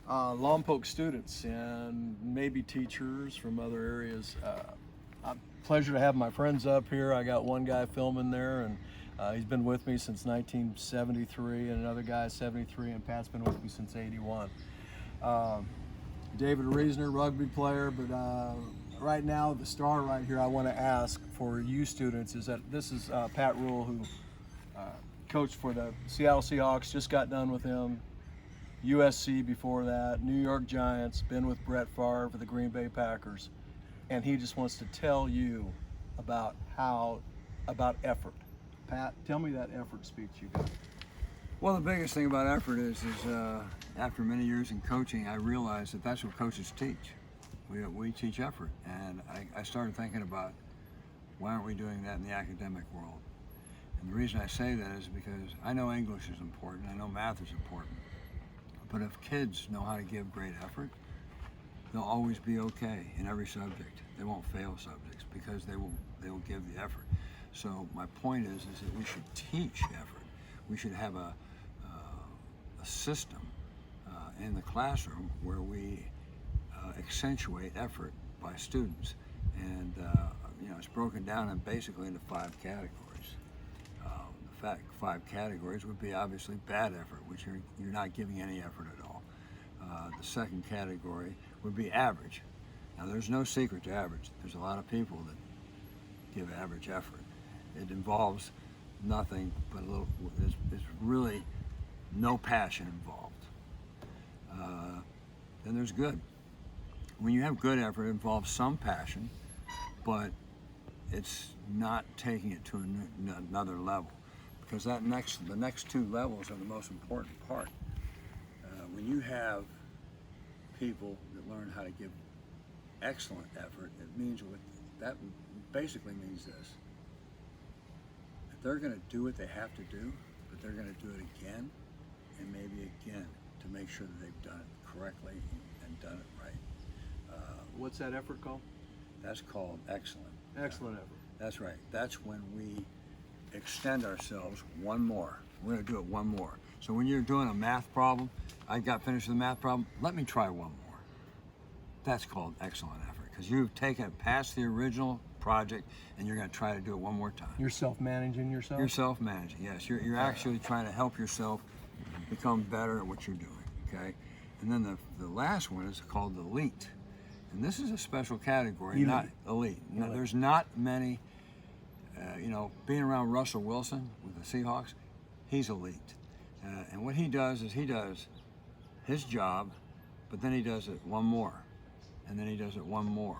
Lompoc students and maybe teachers from other areas. Pleasure to have my friends up here. I got one guy filming there, and he's been with me since 1973, and another guy 73, and Pat's been with me since 81. David Reasoner, rugby player, but right now the star right here I want to ask for you students is that this is Pat Ruel, who coached for the Seattle Seahawks, just got done with him. USC before that, New York Giants, been with Brett Favre for the Green Bay Packers, and he just wants to tell you about effort. Pat, tell me that effort speech you got. Well, the biggest thing about effort is after many years in coaching, I realized that that's what coaches teach. We teach effort, and I started thinking about why aren't we doing that in the academic world? And the reason I say that is because I know English is important, I know math is important, but if kids know how to give great effort, they'll always be okay in every subject. They won't fail subjects because they will give the effort. So my point is that we should teach effort. We should have a system in the classroom where we accentuate effort by students, and it's broken down basically into 5 categories. The 5 categories would be obviously bad effort, which you're not giving any effort at all. The second category would be average. Now there's no secret to average. There's a lot of people that give average effort. It involves nothing but there's really no passion involved. Then there's good. When you have good effort, it involves some passion, but it's not taking it to another level, because the next 2 levels are the most important part. When you have people that learn how to give excellent effort, that basically means this: that they're going to do what they have to do, but they're going to do it again and maybe again to make sure that they've done it correctly and done it right. What's that effort called? That's called excellent. Excellent effort. That's right. That's when we extend ourselves one more. We're going to do it one more. So when you're doing a math problem, I got finished with the math problem, let me try one more. That's called excellent effort, because you've taken it past the original project and you're going to try to do it one more time. You're self-managing yourself? You're self-managing, yes. You're actually trying to help yourself become better at what you're doing, okay? And then the last one is called elite. And this is a special category, Elite. not elite. Now, there's not many, being around Russell Wilson with the Seahawks, he's elite. And what he does is he does his job, but then he does it one more. And then he does it one more.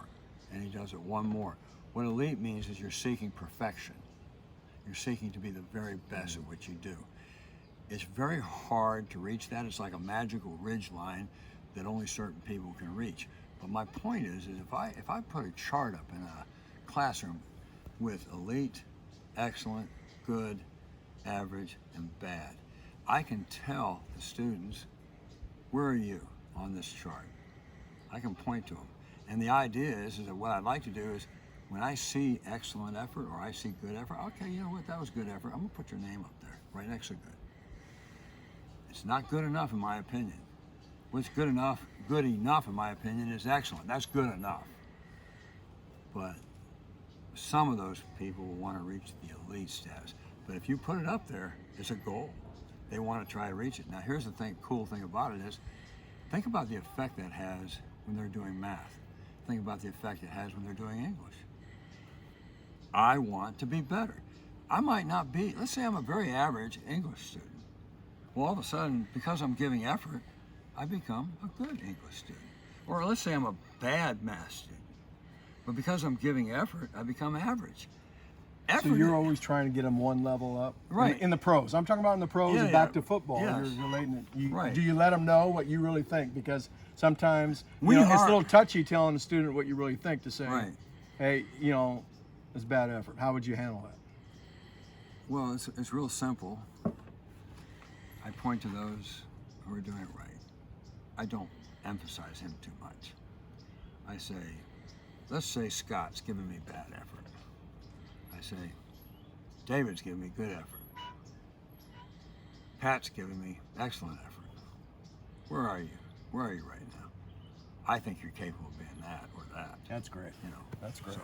And he does it one more. What elite means is you're seeking perfection. You're seeking to be the very best at what you do. It's very hard to reach that. It's like a magical ridge line that only certain people can reach. But my point is if I put a chart up in a classroom with elite, excellent, good, average, and bad, I can tell the students, where are you on this chart? I can point to them. And the idea is that what I'd like to do is, when I see excellent effort or I see good effort, okay, you know what, that was good effort. I'm gonna put your name up there, right next to good. It's not good enough in my opinion. What's good enough in my opinion is excellent. That's good enough. But some of those people will want to reach the elite status. But if you put it up there, it's a goal. They want to try to reach it. Now here's the cool thing about it is, think about the effect that has when they're doing math. Think about the effect it has when they're doing English. I want to be better. I might not be, let's say I'm a very average English student. Well, all of a sudden, because I'm giving effort, I become a good English student. Or let's say I'm a bad math student. But because I'm giving effort, I become average. So you're always trying to get them one level up? Right. In the pros. I'm talking about in the pros and back to football. Yes. You're relating it. Right. Do you let them know what you really think? Because sometimes it's a little touchy telling a student what you really think, to say, right, hey, it's bad effort. How would you handle that? Well, it's real simple. I point to those who are doing it right. I don't emphasize him too much. I say, let's say Scott's giving me bad effort. I say, David's giving me good effort. Pat's giving me excellent effort. Where are you? where are you right now? I think you're capable of being that or that. That's great. You know, That's great. So,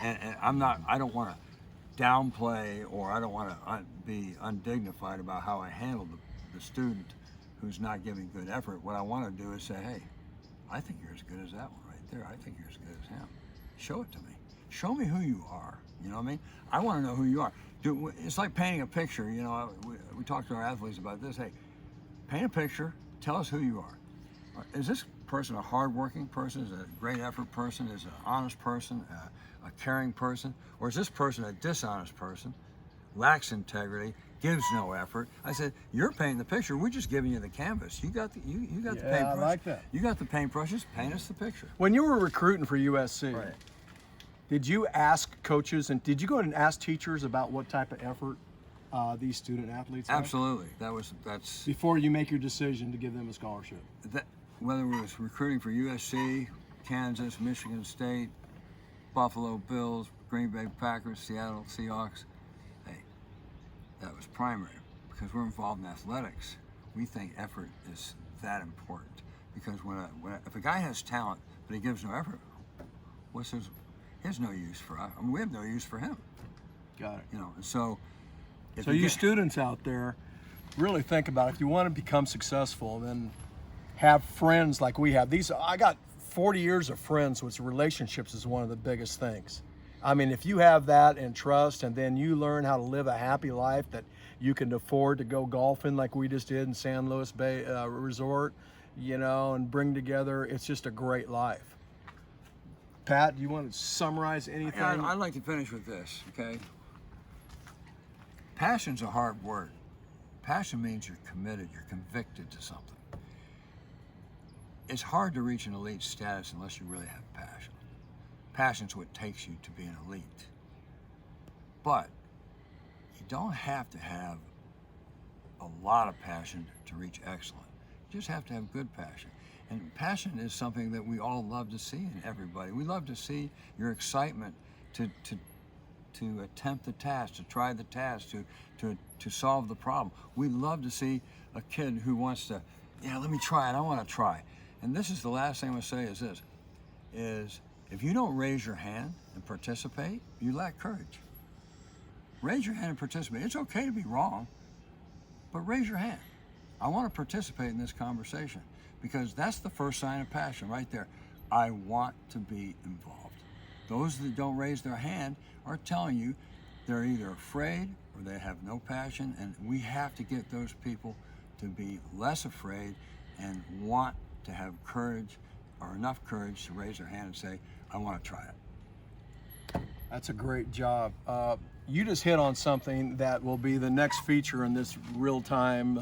and I don't want to downplay, or I don't want to be undignified about how I handle the student who's not giving good effort. What I want to do is say, hey, I think you're as good as that one right there. I think you're as good as him. Show it to me. Show me who you are. You know what I mean? I want to know who you are. It's like painting a picture. You know, we talk to our athletes about this. Hey, paint a picture. Tell us who you are. Is this person a hardworking person? Is it a great effort person? Is it an honest person? A caring person? Or is this person a dishonest person? Lacks integrity? Gives no effort? I said, you're painting the picture. We're just giving you the canvas. You got the paintbrush. I like that. You got the paintbrushes. Paint us the picture. When you were recruiting for USC, Right. did you ask coaches and did you go and ask teachers about what type of effort these student athletes have? Absolutely. That's Before you make your decision to give them a scholarship. that. Whether it was recruiting for USC, Kansas, Michigan State, Buffalo Bills, Green Bay Packers, Seattle Seahawks, hey, that was primary because we're involved in athletics. We think effort is that important because if a guy has talent but he gives no effort, he has no use for us. I mean, we have no use for him. Got it. You know, and so. So you students out there, really think about it. If you want to become successful, then have friends like we have. I got 40 years of friends, which relationships is one of the biggest things. I mean, if you have that and trust, and then you learn how to live a happy life that you can afford to go golfing like we just did in San Luis Bay Resort, you know, and bring together, it's just a great life. Pat, do you want to summarize anything? I'd like to finish with this, okay? Passion's a hard word. Passion means you're committed, you're convicted to something. It's hard to reach an elite status unless you really have passion. Passion's what takes you to be an elite. But you don't have to have a lot of passion to reach excellence. You just have to have good passion. And passion is something that we all love to see in everybody. We love to see your excitement to attempt the task, to try the task, to solve the problem. We love to see a kid who wants to, let me try it, I want to try. And this is the last thing I'm going to say is this, is if you don't raise your hand and participate, you lack courage. Raise your hand and participate. It's okay to be wrong, but raise your hand. I want to participate in this conversation because that's the first sign of passion right there. I want to be involved. Those that don't raise their hand are telling you they're either afraid or they have no passion, and we have to get those people to be less afraid and want to have courage or enough courage to raise their hand and say, I want to try it. That's a great job. You just hit on something that will be the next feature in this real-time